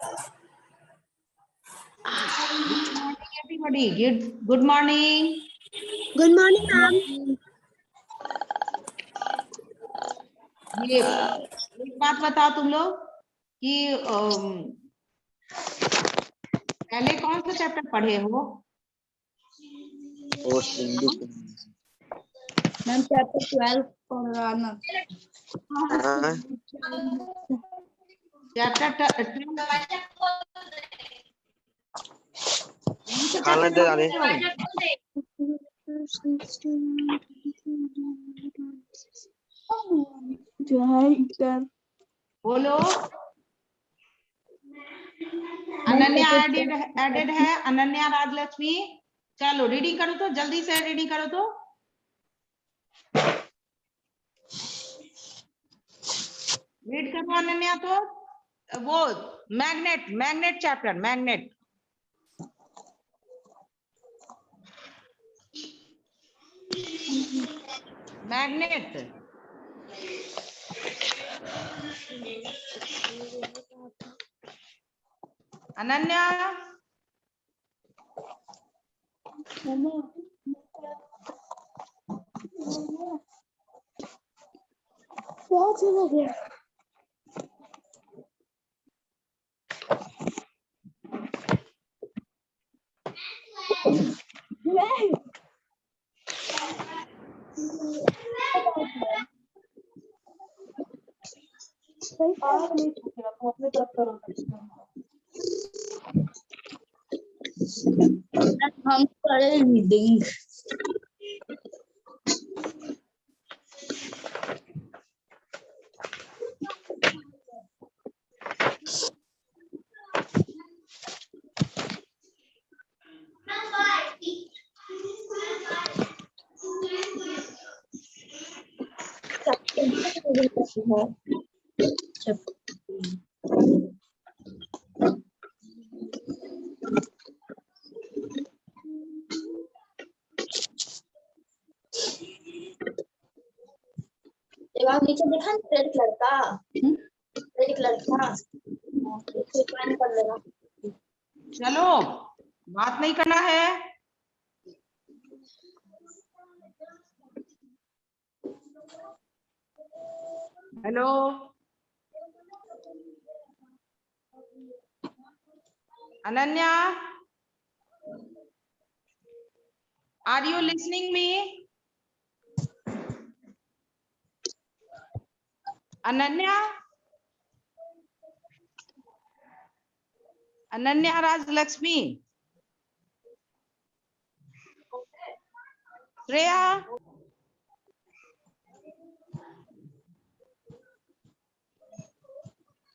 Good morning, everybody. Good morning. Good morning ma'am. ये एक बात बताओ तुम लोग कि पहले कौन सा चैप्टर पढ़े हो? मैम चैप्टर 12 पढ़ रहा ना। चैप्टर बोलो। अनन्या एडेड है, अनन्या राजलक्ष्मी। चलो रीडिंग करो तो, जल्दी से रीडिंग करो तो। रीड करो अनन्या तो। वो मैग्नेट चैप्टर, मैग्नेट। अनन्या हम करे रीडिंग। नीचे देखा रेड कलर का, रेड कलर का कर लेना। चलो, बात नहीं करना है। Hello, Ananya, are you listening me? Ananya, Ananya Rajalakshmi, Shreya,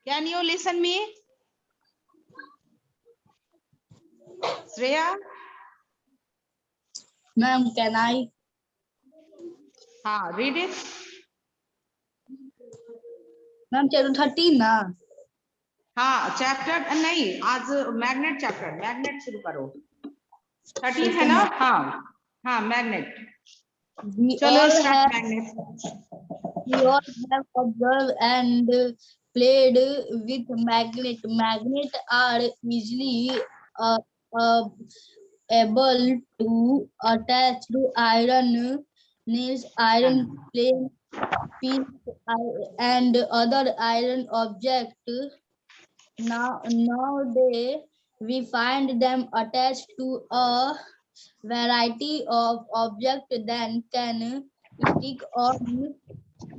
can you listen me? Shreya, ma'am can I? हाँ, रीड इट। मैम चैप्टर 13 ना? हाँ, चैप्टर नहीं, आज मैग्नेट चैप्टर, मैग्नेट शुरू करो। 13 है ना? हाँ हाँ, मैग्नेट। चलो start magnet. We all have observed and played with magnet. Magnets are easily able to attach to iron nails, iron plane, pins, and other iron objects. Nowadays, we find them attached to a variety of objects that can stick on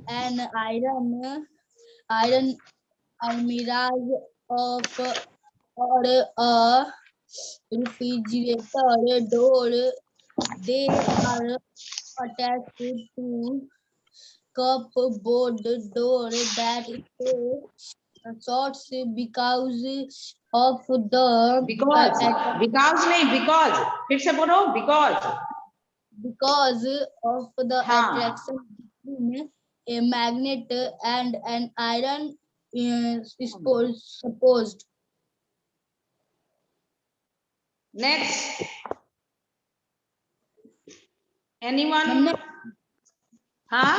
an iron almirah of or a refrigerator door. They are attached to cupboard door that is sorts because of the because नहीं, because फिर से बोलो, because of the attraction between a magnet and an iron is supposed. Next anyone? हाँ,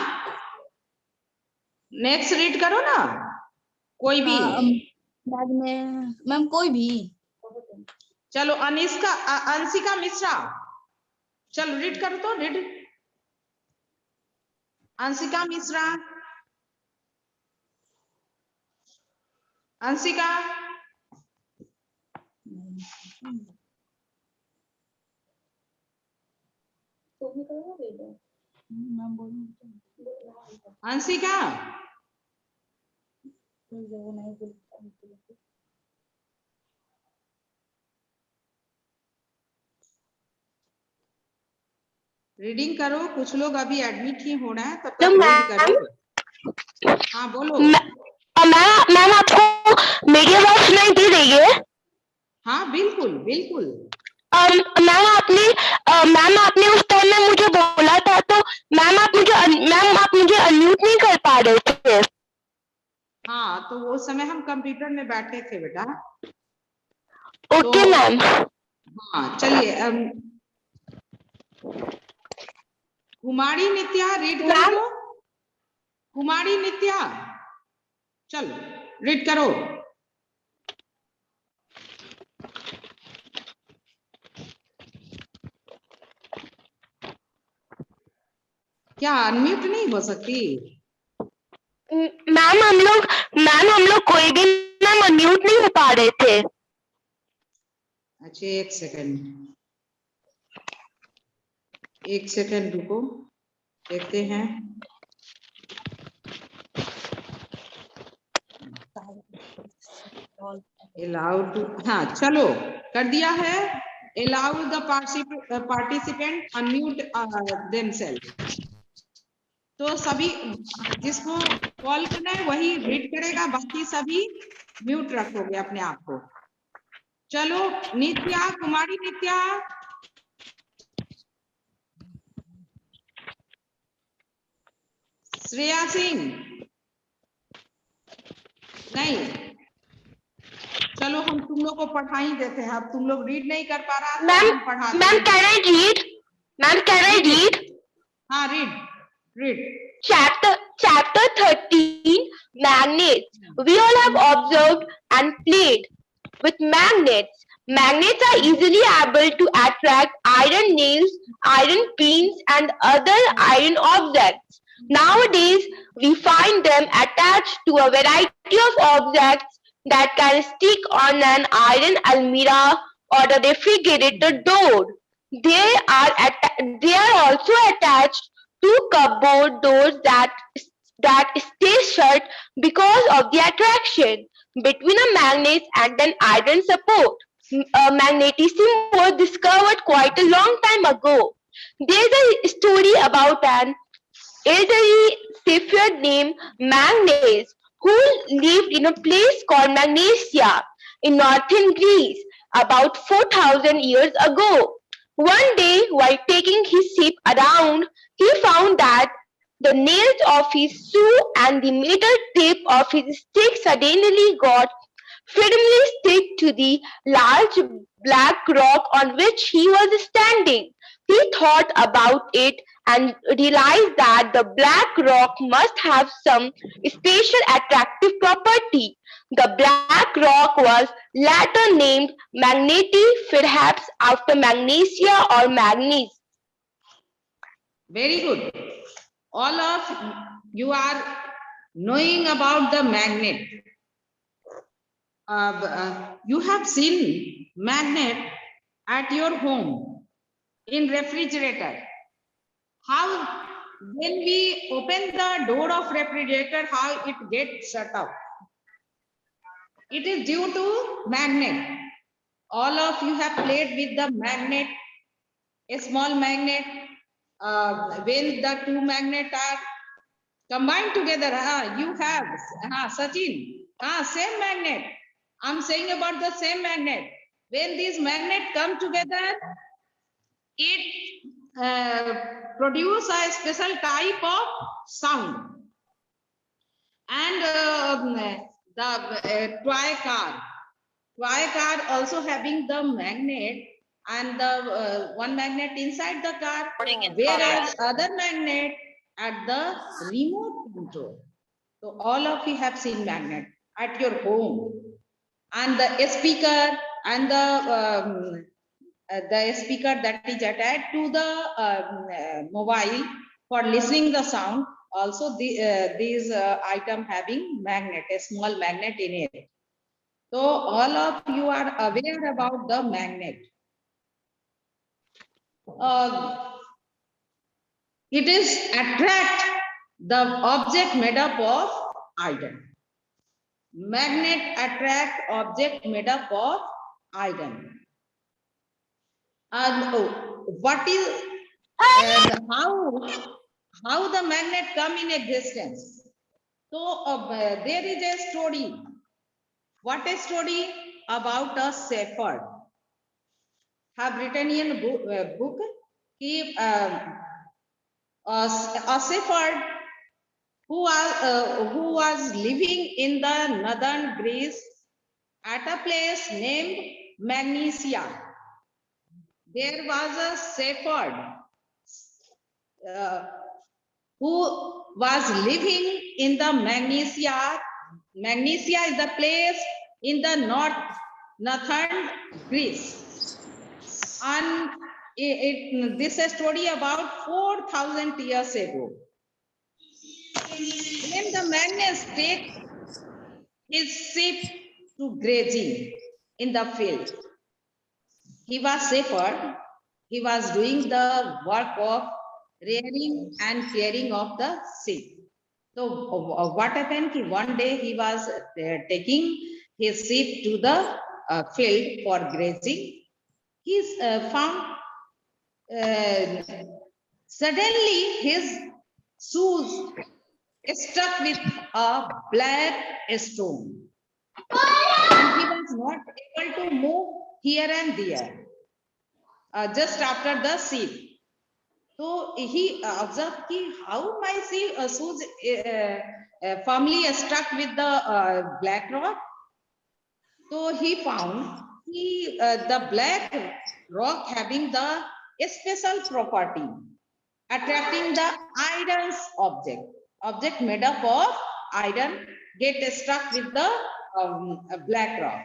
next read करो ना कोई भी। Ma'am कोई भी। चलो अंशिका मिश्रा, चलो रीड करो तो, रीड। अंशिका मिश्रा, अंशिका। मैम बोलूं अंशिका, रीडिंग करो, कुछ लोग अभी एडमिट ही होना है, तब तक रीड करो। हाँ बोलो। मैम आपको मेरी आवाज सुनाई दे रही है? हाँ बिल्कुल बिल्कुल। मैम आपने उस टाइम में मुझे बोला था, तो मैम आप मुझे अनम्यूट नहीं कर पा रहे थे। हाँ तो वो समय हम कंप्यूटर में बैठे थे बेटा। Okay ma'am. हाँ चलिए, कुमारी नित्या रीड करो तो। कुमारी नित्या, चल रीड करो। क्या अनम्यूट नहीं हो सकती? मैम हम लोग कोई भी मैम अनम्यूट नहीं हो पा रहे थे। अच्छा एक सेकंड रुको, देखते हैं। अलाउड टू, हाँ चलो कर दिया है। Allow the participant unmute themselves. तो सभी जिसको कॉल करना है वही रीड करेगा, बाकी सभी म्यूट रखोगे अपने आप को। चलो नित्या, कुमारी नित्या। श्रेया सिंह नहीं। चलो हम तुम लोग को पढ़ा ही देते हैं, अब तुम लोग रीड नहीं कर पा रहा तो हम पढ़ाते हैं। Ma'am can I read? Ma'am can I read? हाँ read. Chapter 13, Magnets. We all have observed and played with magnets. Magnets are easily able to attract iron nails, iron pins, and other iron objects. Nowadays, we find them attached to a variety of objects that can stick on an iron almirah or a refrigerator door. They are also attached to cupboard doors that stay shut because of the attraction between a magnet and an iron support. Magnetism was discovered quite a long time ago. There's a story about an elderly Scythian named Magnes who lived in a place called Magnesia in northern Greece about 4,000 years ago. One day, while taking his ship around, he found that the nails of his shoe and the metal tip of his stick suddenly got firmly stick to the large black rock on which he was standing. He thought about it and realized that the black rock must have some special attractive property. The black rock was later named Magneti, perhaps after Magnesia or Magnes. Very good. All of you are knowing about the magnet. You have seen magnet at your home in refrigerator. How when we open the door of refrigerator, how it gets shut up? It is due to magnet. All of you have played with the magnet, a small magnet. When the two magnets are combined together, you have Sachin, same magnet. I'm saying about the same magnet. When these magnets come together, it produce a special type of sound. And the toy car also having the magnet and the one magnet inside the car, whereas other magnet at the remote control. So all of you have seen magnet at your home. and the speaker and the speaker that is attached to the mobile for listening the sound. Also, these item having magnet, a small magnet in it. So all of you are aware about the magnet. It is attract the object made up of iron. Magnet attract object made up of iron. And what is and how the magnet come in existence? So there is a story. What a story about a shepherd. Have written in book. He a shepherd who was living in the northern Greece at a place named Magnesia. There was a shepherd who was living in the Magnesia. Magnesia is the place in the northern Greece, and this is a story about 4,000 years ago. When the Magnus take his sheep to grazing in the field, he was shepherd. He was doing the work of rearing and caring of the sheep. So what happened? One day he was taking his sheep to the field for grazing. He found suddenly his shoes stuck with a black stone, and he was not able to move here and there just after the sheep. So he observed how my shoes firmly stuck with the black rock. So he found the black rock having the special property, attracting the iron's object made up of iron get stuck with the black rock.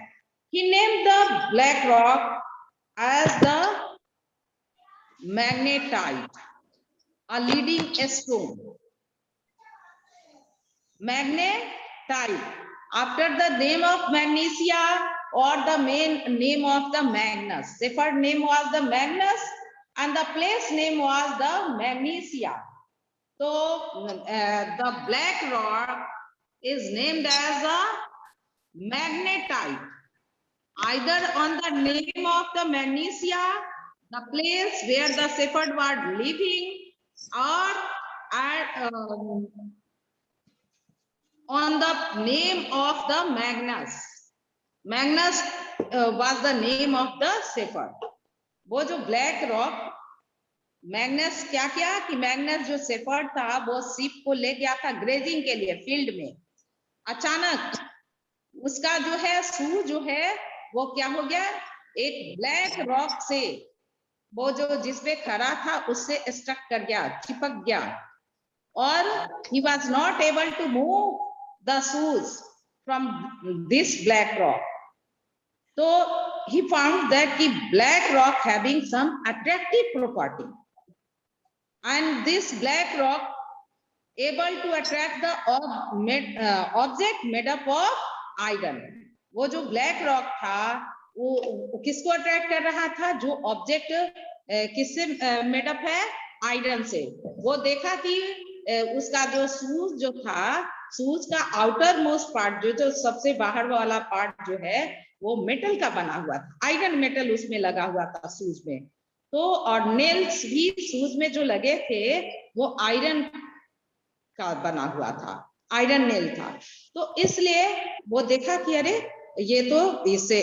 He named the black rock as the magnetite, a leading stone. Magnetite, after the name of Magnesia or the main name of the Magnus. Shepherd name was the Magnus and the place name was the Magnesia. So the black rock is named as a magnetite, either on the name of the Magnesia, the place where the shepherd was living, or at, on the name of the Magnus. Magnus was the name of the shepherd. वो जो black rock Magnus क्या किया कि Magnus जो shepherd था वो ship को ले गया था ग्रेजिंग के लिए फील्ड में. अचानक उसका जो है शू जो है वो क्या हो गया, एक ब्लैक रॉक से वो जो जिसपे खड़ा था उससे स्टक कर गया, चिपक गया, और he was not able to move the shoes from this black rock. So he found that the black rock having some attractive property, and this black rock able to attract the object made up of iron. वो जो black rock था वो किसको attract कर रहा था, जो object किससे मेड अप है, आयरन से. वो देखा कि उसका जो शूज जो था, शूज का आउटर मोस्ट पार्ट जो सबसे बाहर वाला पार्ट जो है वो मेटल का बना हुआ था, आयरन मेटल उसमें लगा हुआ था शूज में. तो और नेल्स भी शूज में जो लगे थे वो आयरन का बना हुआ था, आयरन नेल था. तो इसलिए वो देखा कि अरे ये तो इससे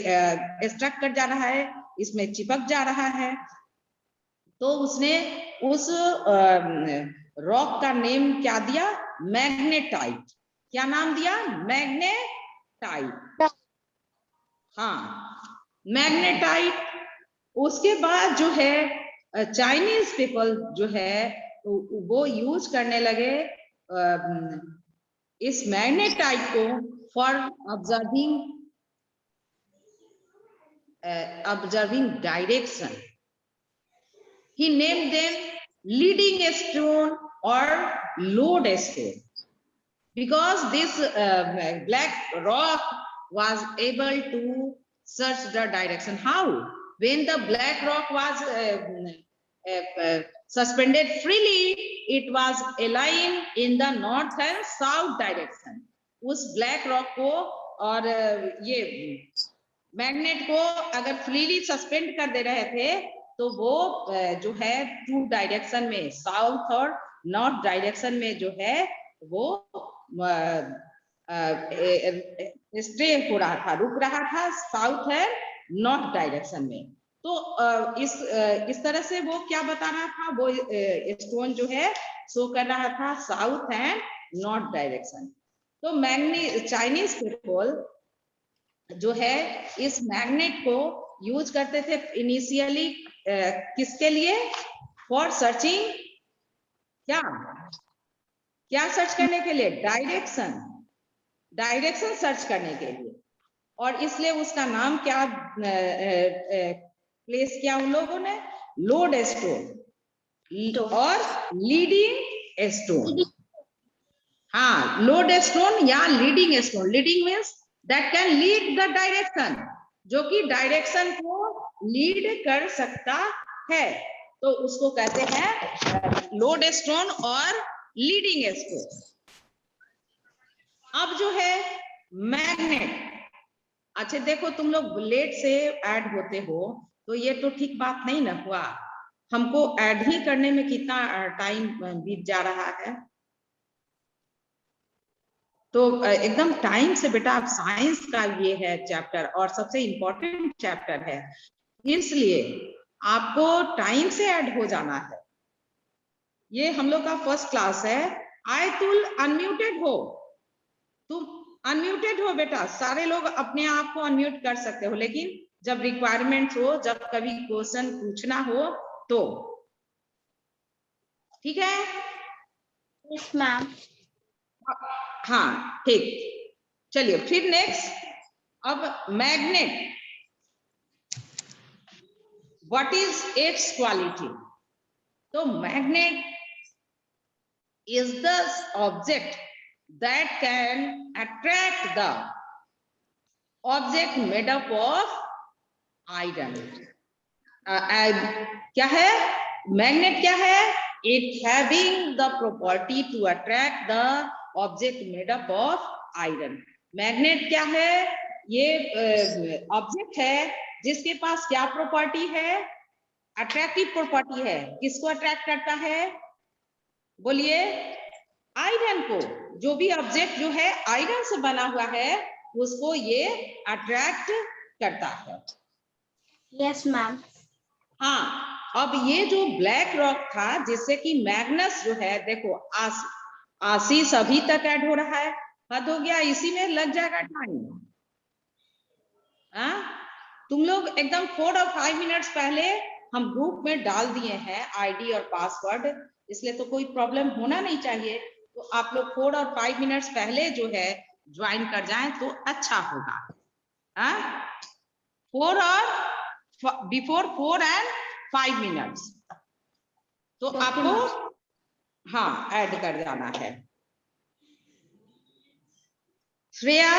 स्ट्रक कर जा रहा है, इसमें चिपक जा रहा है. तो उसने उस रॉक का नेम क्या दिया, मैग्नेटाइट. क्या नाम दिया, मैग्नेटाइट. हाँ, मैग्नेटाइट. उसके बाद जो है चाइनीज पीपल जो है वो यूज करने लगे इस मैग्नेटाइट को for observing observing direction. He named them leading stone or lodestone, because this black rock was able to search the direction. How? When the black rock was suspended freely, it was aligned in the north and south direction. उस black rock को और ये magnet को अगर freely suspend कर दे रहे थे तो वो जो है टू डायरेक्शन में, साउथ और नॉर्थ डायरेक्शन में जो है वो स्टे हो रहा था, रुक रहा था साउथ एंड नॉर्थ डायरेक्शन में। तो इस तरह से वो क्या बता रहा था, वो स्टोन जो है शो कर रहा था साउथ एंड नॉर्थ डायरेक्शन। तो चाइनीज पीपल जो है इस मैग्नेट को यूज करते थे इनिशियली किसके लिए? फॉर सर्चिंग, क्या सर्च करने के लिए? डायरेक्शन सर्च करने के लिए। और इसलिए उसका नाम क्या प्लेस किया उन लोगों ने? लोड स्टोन और लीडिंग स्टोन। हाँ, लोड स्टोन या leading stone. Leading means that can lead the direction, जो कि डायरेक्शन को लीड कर सकता है, तो उसको कहते हैं लोड स्टोन और लीडिंग स्टोन। अब जो है मैग्नेट, अच्छा देखो तुम लोग लेट से ऐड होते हो तो ये तो ठीक बात नहीं ना हुआ, हमको ऐड ही करने में कितना टाइम बीत जा रहा है। तो एकदम टाइम से बेटा, आप साइंस का ये है चैप्टर और सबसे इम्पोर्टेंट चैप्टर है, इसलिए आपको टाइम से ऐड हो जाना है। ये हम लोग का फर्स्ट क्लास है। आयतुल अनम्यूटेड हो, तुम अनम्यूटेड हो बेटा, सारे लोग अपने आप को अनम्यूट कर सकते हो, लेकिन जब रिक्वायरमेंट हो, जब कभी क्वेश्चन पूछना हो तो। ठीक है? Yes ma'am. हाँ ठीक, चलिए फिर नेक्स्ट। अब magnet, what is its quality? तो magnet is the object that can attract the object made up of iron. क्या है मैग्नेट? क्या है? It having the property to attract the object made up of iron. Magnet क्या है? ये object है जिसके पास क्या प्रॉपर्टी है? अट्रैक्टिव प्रॉपर्टी है। किसको अट्रैक्ट करता है? बोलिए। आयरन को। जो भी ऑब्जेक्ट जो है आयरन से बना हुआ है उसको ये अट्रैक्ट करता है। Yes ma'am. हाँ, अब ये जो ब्लैक रॉक था जिससे कि मैग्नस जो है, देखो आशीष अभी तक ऐड हो रहा है, हद हो गया, इसी में लग जाएगा टाइम। तुम लोग एकदम 4 और 5 मिनट्स पहले हम ग्रुप में डाल दिए हैं आईडी और पासवर्ड, इसलिए तो कोई प्रॉब्लम होना नहीं चाहिए। तो आप लोग 4 और 5 मिनट्स पहले जो है ज्वाइन कर जाएं तो अच्छा होगा। 4 और बिफोर 4 एंड 5 मिनट्स तो आपको हाँ ऐड कर जाना है। श्रेया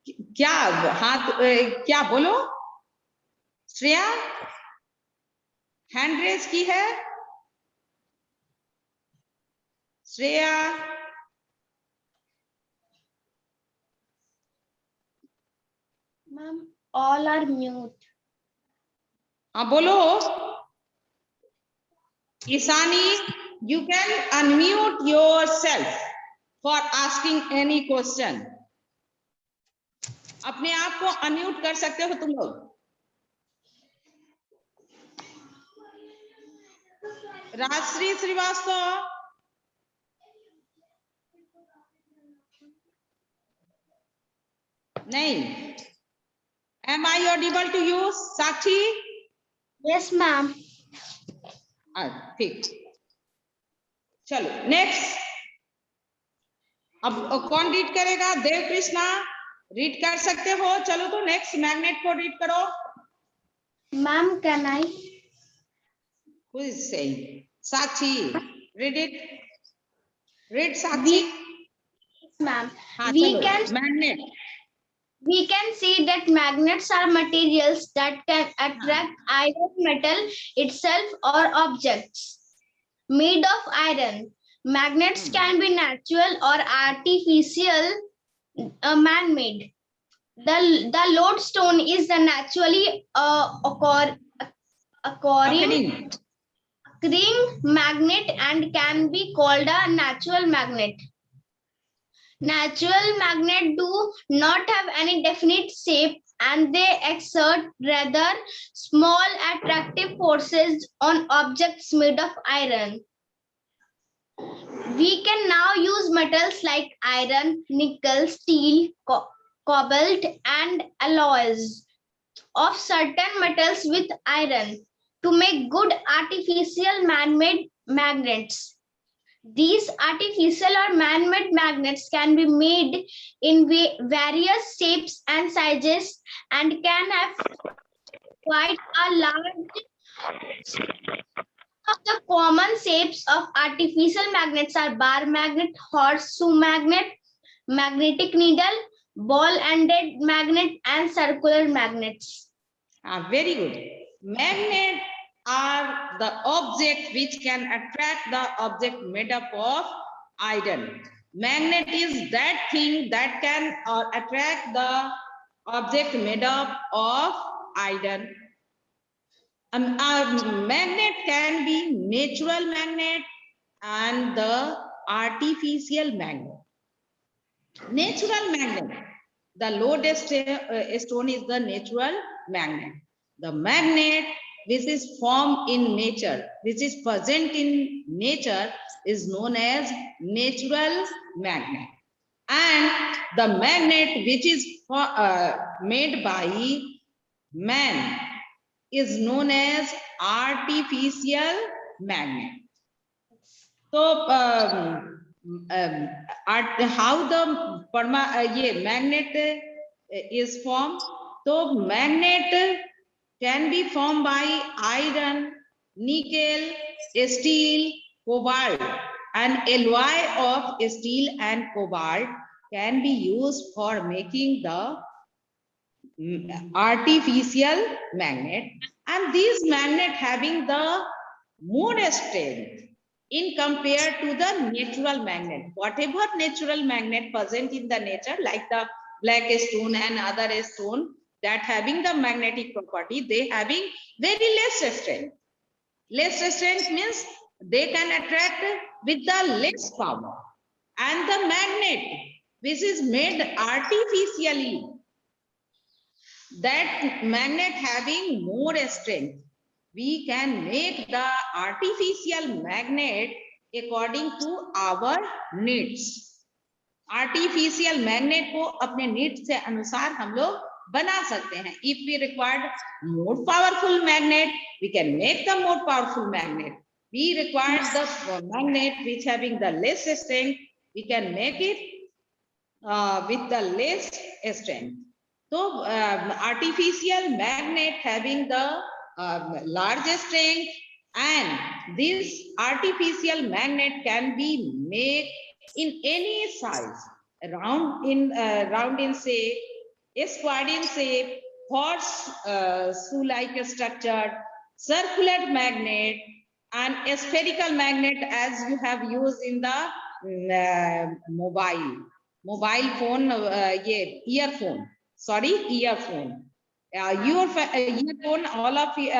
क्या हाथ क्या बोलो? श्रेया हैंड रेज की है? Shreya ma'am all are mute. हाँ बोलो। Ishani you can unmute yourself for asking any question. अपने आप को अनम्यूट कर सकते हो तुम लोग। राजश्री श्रीवास्तव नहीं। Am I audible to you, Sakshi? Yes ma'am. ठीक, चलो नेक्स्ट। अब कौन रीड करेगा? देव कृष्णा। रीड कर सकते हो? चलो तो नेक्स्ट मैग्नेट को रीड करो। Ma'am, can I? Who is saying? Sakshi, read it. Read Sakshi. Ma'am, हाँ we चलो can magnet. we can see that magnets are materials that can attract either metal itself or objects made of iron. Magnets can be natural or artificial, man-made. The lodestone is the naturally occurring magnet and can be called a natural magnet. Natural magnets do not have any definite shape and they exert rather small attractive forces on objects made of iron. We can now use metals like iron, nickel, steel, cobalt, and alloys of certain metals with iron to make good artificial man-made magnets. These artificial or man-made magnets can be made in various shapes and sizes and can have quite a large. Of the common shapes of artificial magnets are bar magnet, horseshoe magnet, magnetic needle, ball-ended magnet, and circular magnets. Very good. Magnet are the object which can attract the object made up of iron. Magnet is that thing that can attract the object made up of iron. A magnet can be natural magnet and the artificial magnet. Natural magnet, the lodest stone is the natural magnet. The magnet which is formed in nature, which is present in nature, is known as natural magnet. And the magnet which is made by man is known as artificial magnet. So how the magnet is formed? So magnet can be formed by iron, nickel, steel, cobalt, and alloy of steel and cobalt can be used for making the artificial magnet, and these magnet having the more strength in compared to the natural magnet. Whatever natural magnet present in the nature, like the black stone and other stone that having the magnetic property, they having very less strength. Less strength means they can attract with the less power, and the magnet which is made artificially, that magnet having more strength, we can make the artificial magnet according to our needs. Artificial magnet को अपने need से अनुसार हम लोग बना सकते हैं. If we required more powerful magnet, we can make the more powerful magnet. We require the magnet which having the less strength, we can make it with the less strength. So artificial magnet having the large strength, and this artificial magnet can be made in any size, round in shape, square in shape, horse shoe-like structure, circular magnet, and a spherical magnet, as you have used in the mobile phone, earphone. Sorry, earphone. Your earphone, all of you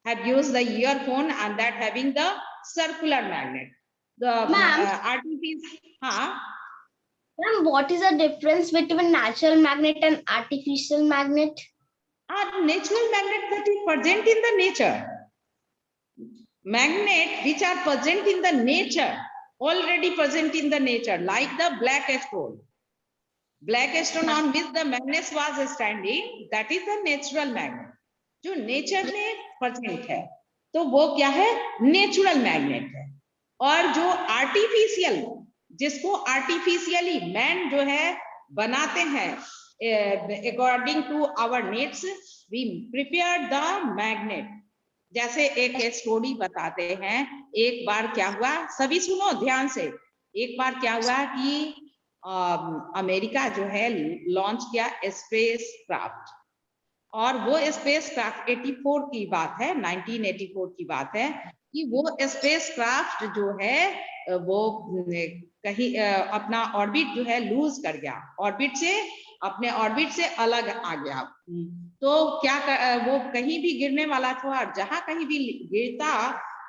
have used the earphone, and that having the circular magnet. The artificial. Ma'am, what is the difference between natural magnet and artificial magnet? Natural magnet that is present in the nature. Magnet which are present in the nature, already present in the nature, like the black stone. Black stone on which the magnet was standing, that is the natural magnet. जो nature में present है तो वो क्या है, natural magnet है. और जो आर्टिफिशियल, जिसको आर्टिफिशियली मैन जो है बनाते हैं according to our needs, we prepare the magnet. जैसे एक स्टोरी बताते हैं, एक बार क्या हुआ, सभी सुनो ध्यान से। एक बार क्या हुआ कि अमेरिका जो है लॉन्च किया स्पेस क्राफ्ट, और वो स्पेस क्राफ्ट 84 की बात है, 1984 की बात है कि वो स्पेस क्राफ्ट जो है वो कहीं अपना ऑर्बिट जो है लूज कर गया, ऑर्बिट से अपने ऑर्बिट से अलग आ गया। तो क्या वो कहीं भी गिरने वाला था, और जहां कहीं भी गिरता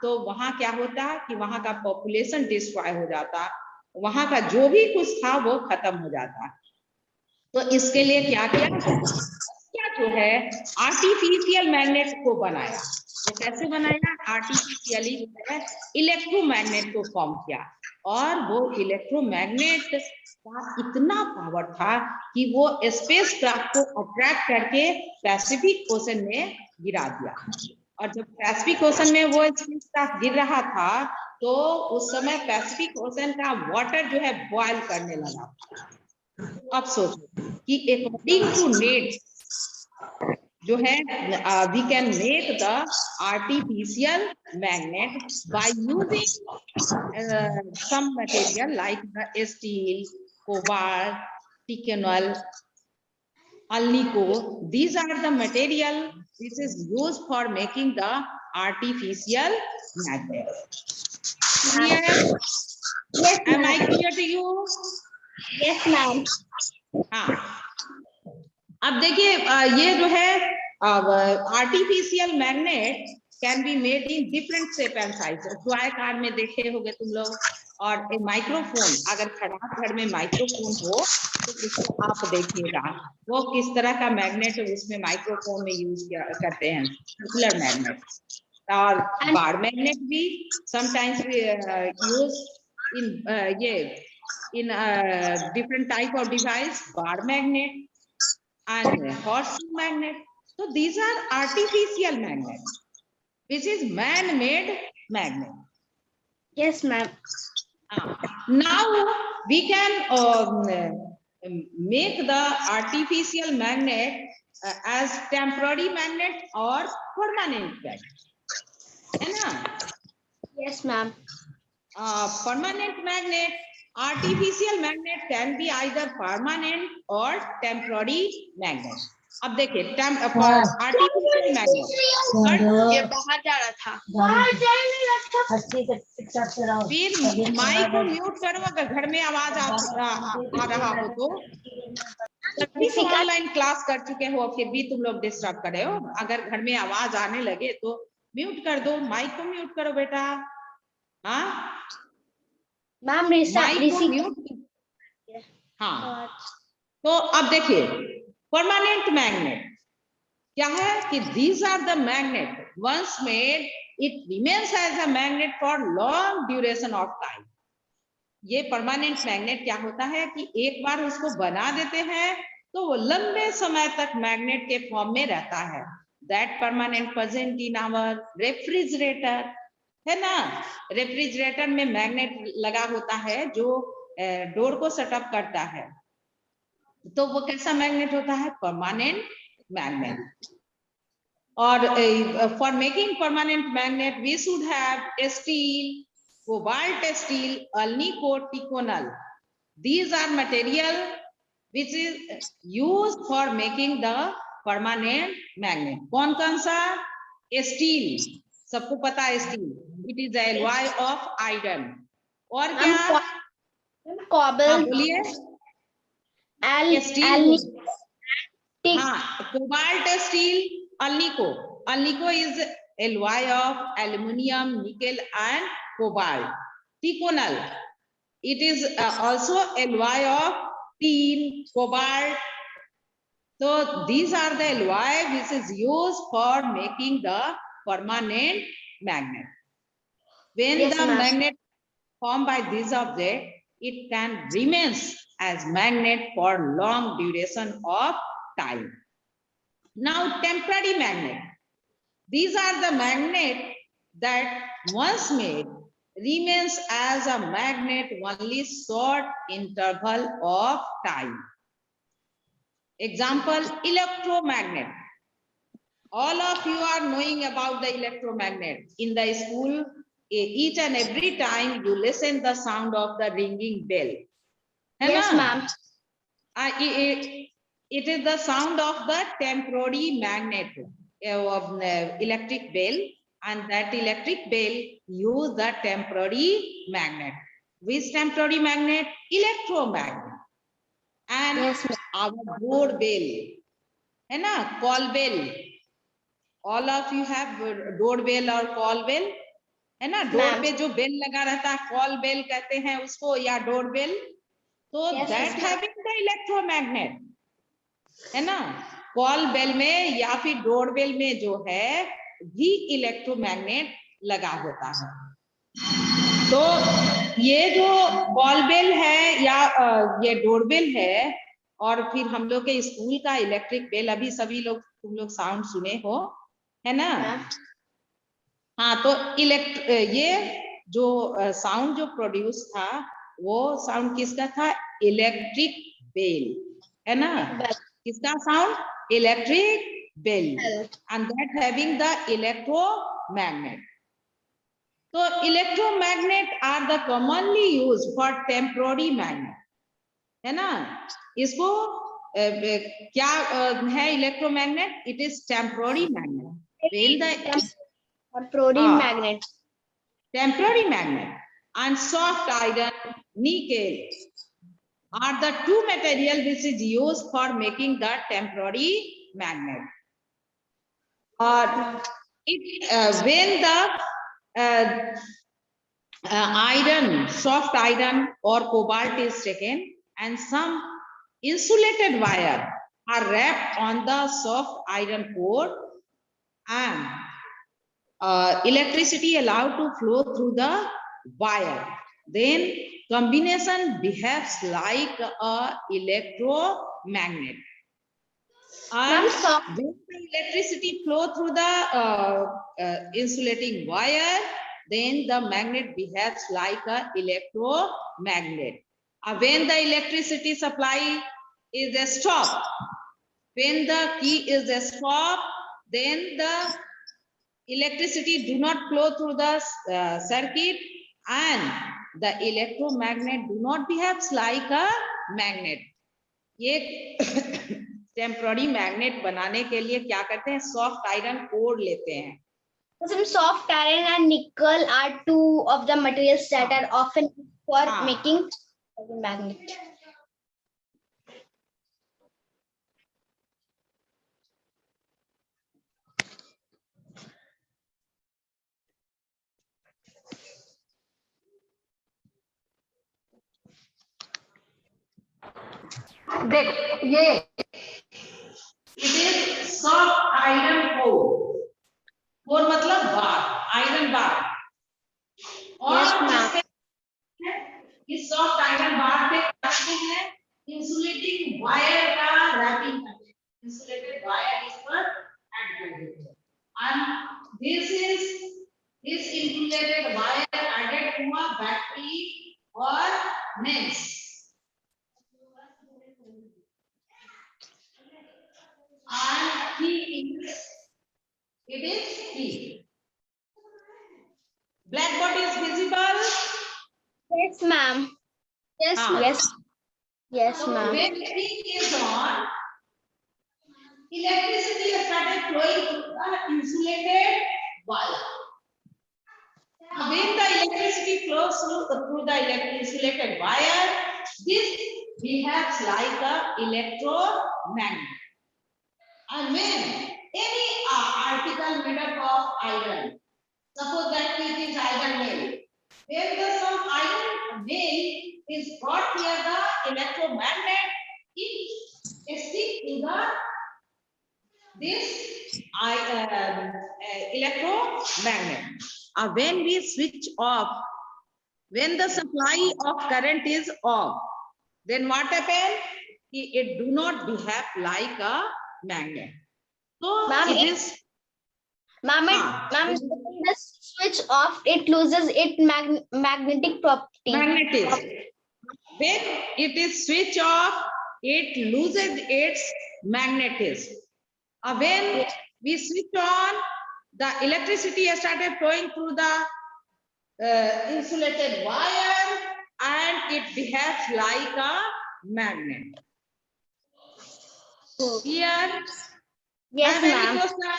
तो वहां क्या होता कि वहां का पॉपुलेशन डिस्ट्रॉय हो जाता, वहां का जो भी कुछ था वो खत्म हो जाता। तो इसके लिए क्या किया, जो है आर्टिफिशियल मैग्नेट को बनाया। वो कैसे बनाया, आर्टिफिशियली जो है इलेक्ट्रोमैग्नेट को फॉर्म किया, और वो इलेक्ट्रोमैग्नेट का इतना पावर था कि वो स्पेस क्राफ्ट को अट्रैक्ट करके पैसिफिक ओशन में गिरा दिया। और जब पैसिफिक ओशन में वो स्पेस क्राफ्ट गिर रहा था तो उस समय पैसिफिक ओशन का वाटर जो है बॉयल करने लगा। अब सोचो कि अकॉर्डिंग टू नीड्स जो है we can make the artificial magnet by using some material like the steel, cobalt, tichenol, alnico. These are the material which is used for making the artificial magnet. Clear? Yes, Am I ma'am. clear to you? Yes, ma'am. हाँ, अब देखिए ये जो है artificial magnet can be made in different shape and size. Toy car में देखे होंगे तुम लोग, और माइक्रोफोन, अगर खराब घर में माइक्रोफोन हो तो उसको आप देखिएगा वो किस तरह का मैग्नेट उसमें माइक्रोफोन में यूज करते हैं, सर्कुलर मैग्नेट। और बार मैग्नेट भी समटाइम्स यूज इन ये in different type of device, bar magnet and horseshoe magnet. So these are artificial magnets, which is man-made magnet. Yes, ma'am. Now we can make the artificial magnet as temporary magnet or permanent magnet, है ना? Yes, ma'am. Permanent magnet, artificial magnet can be either permanent or temporary magnet. अब देखिए artificial magnet, ये बाहर जा रहा था। फिर माइक को म्यूट करो अगर घर में आवाज आ रहा हो तो। सभी तो ऑनलाइन क्लास कर चुके हो, फिर भी तुम लोग डिस्टर्ब कर रहे हो। अगर घर में आवाज आने लगे तो म्यूट कर दो, माइक को म्यूट करो बेटा। हाँ मैम, माइक को म्यूट। हाँ, तो अब देखिए परमानेंट मैग्नेट क्या है कि these are the magnet once made it remains as a magnet for long duration of time. ये परमानेंट मैग्नेट क्या होता है कि एक बार उसको बना देते हैं तो वो लंबे समय तक मैग्नेट के फॉर्म में रहता है। That permanent present in our refrigerator है ना, रेफ्रिजरेटर में मैग्नेट लगा होता है जो डोर को सेटअप करता है, तो वो कैसा मैग्नेट होता है, परमानेंट मैग्नेट। और for making permanent magnet we should have steel, cobalt steel, alnico, ticonal. These are material which is used for making the permanent magnet. कौन कौन सा, स्टील सबको पता है, steel it is alloy of iron. और क्या, cobalt, बोलिए, steel, हाँ cobalt steel, alnico, alnico is alloy of aluminum, nickel and cobalt. Ticonal, it is also alloy of tin, cobalt. So these are the alloy which is used for making the permanent magnet. When Yes, the ma'am. magnet formed by this object, it can remains as magnet for long duration of time. Now temporary magnet. These are the magnet that once made remains as a magnet only short interval of time. Example, electromagnet. All of you are knowing about the electromagnet. In the school, each and every time you listen the sound of the ringing bell. है Yes, ना? ma'am. It is the sound of the temporary magnet of electric bell, and that electric bell use the temporary magnet. Which temporary magnet? Electromagnet. And Yes, ma'am. our doorbell, है ना? Call bell. All of you have doorbell or call bell, है ना? Door पे जो bell लगा रहता है call bell कहते हैं उसको, या डोर बेल. तो Yes, that yes, having the electromagnet, है ना? कॉल बेल में या फिर डोर बेल में जो है भी इलेक्ट्रोमैग्नेट लगा होता है. तो ये जो कॉल बेल है या ये डोर बेल है, और फिर हम लोग के स्कूल का इलेक्ट्रिक बेल, अभी सभी लोग तुम लोग साउंड सुने हो, है ना? हाँ, तो ये जो साउंड जो प्रोड्यूस था वो साउंड किसका था? इलेक्ट्रिक बेल, है ना? किसका sound? Electric bell. And that having the electromagnet. तो electromagnet are the commonly use for temporary magnet, है ना? इसको क्या है electromagnet? It is temporary magnet. When the Temporary magnet. temporary magnet and soft iron nickel are the two material which is used for making the temporary magnet. When the iron, soft iron or cobalt is taken and some insulated wire are wrapped on the soft iron core, and electricity allowed to flow through the wire, then combination behaves like a electromagnet. And when the electricity flow through the insulating wire, then the magnet behaves like a electromagnet. When the electricity supply is stopped, when the key is stopped, then the electricity do not flow through the circuit, and the electromagnet do not behaves like a magnet. ये temporary magnet बनाने के लिए क्या करते हैं? Soft iron core लेते हैं. Some soft iron and nickel are two of the materials that are often used for making magnet. देखो ये it is soft iron core. Core मतलब बार, आयरन बार. और इस सॉफ्ट आयरन बार पे करते हैं इंसुलेटिंग वायर का रैपिंग करते हैं. इंसुलेटेड वायर इस पर ऐड कर देते हैं. And this insulated wire added to a battery or mains. And key is, it is key. Blackboard is visible? Yes, ma'am. Yes, yes, So ma'am. when key is on, electricity started flowing through the insulated wire. When the electricity flows through the insulated wire, this behaves like a electromagnet. And when any article made up of iron, suppose that it is iron nail, when the some iron nail is brought near the electromagnet, it sticks to the this electromagnet. When we switch off, when the supply of current is off, then what happens? It do not behave like a magnet. So Ma'am, it is. Ma'am, when the switch off, it loses its magnetic property. Magnetism. When it is switch off, it loses its magnet is. When we switch on, the electricity started flowing through the insulated wire and it behaves like a magnet. Here, Yes, have any ma'am. question?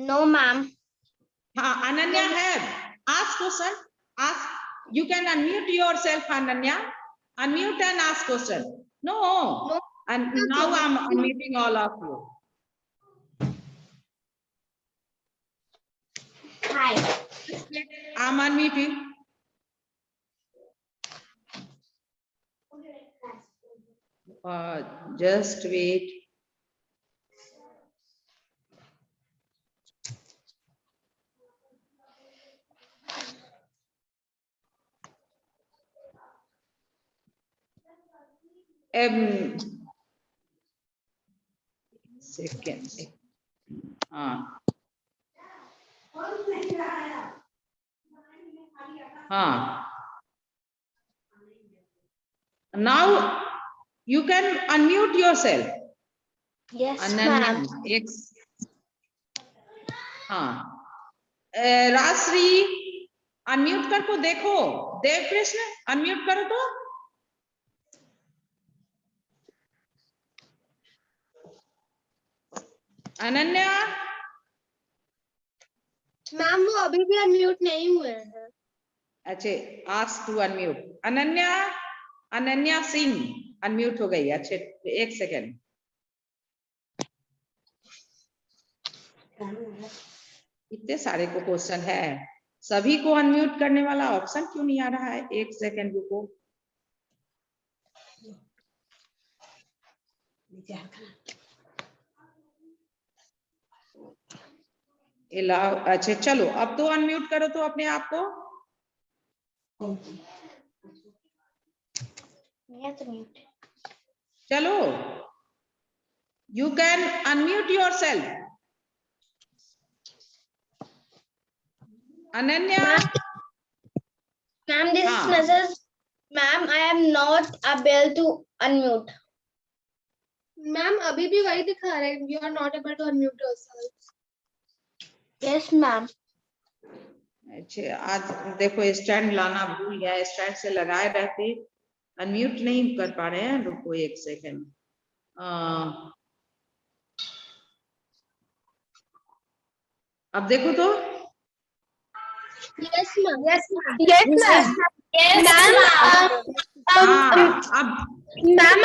No, ma'am. Ananya have. Ask question. Ask. You can unmute yourself, Ananya. Unmute and ask question. No. No. And now I'm unmuting all of you. Hi. I'm unmuting. Just wait. Second. Now you can unmute yourself. Yes, Ananya, ma'am. X. Rajshree unmute कर को देखो. देव Krishna unmute करो तो. Ananya. Ma'am वो अभी भी unmute नहीं हुए हैं. अच्छे ask to unmute. Ananya. Ananya Singh unmute हो गई. अच्छे एक सेकेंड. इतने सारे को क्वेश्चन है, सभी को अनम्यूट करने वाला ऑप्शन क्यों नहीं आ रहा है? एक सेकेंड रुको. अच्छा चलो अब तो अनम्यूट करो तो अपने आप को. चलो you can unmute your self. Ananya. Ma'am, this हाँ. message. Ma'am, I am not able to unmute. Ma'am, अभी भी वही दिखा रहे हैं. You are not able to unmute yourself. Yes, ma'am. अच्छा आज देखो स्टैंड लाना भूल गया. स्टैंड से लगाए रहते अनम्यूट नहीं कर पा रहे हैं. रुको एक सेकेंड. अब देखो तो. Yes, ma'am. Yes, ma'am. Yes, ma'am. Yes, ma'am. अब Ma'am,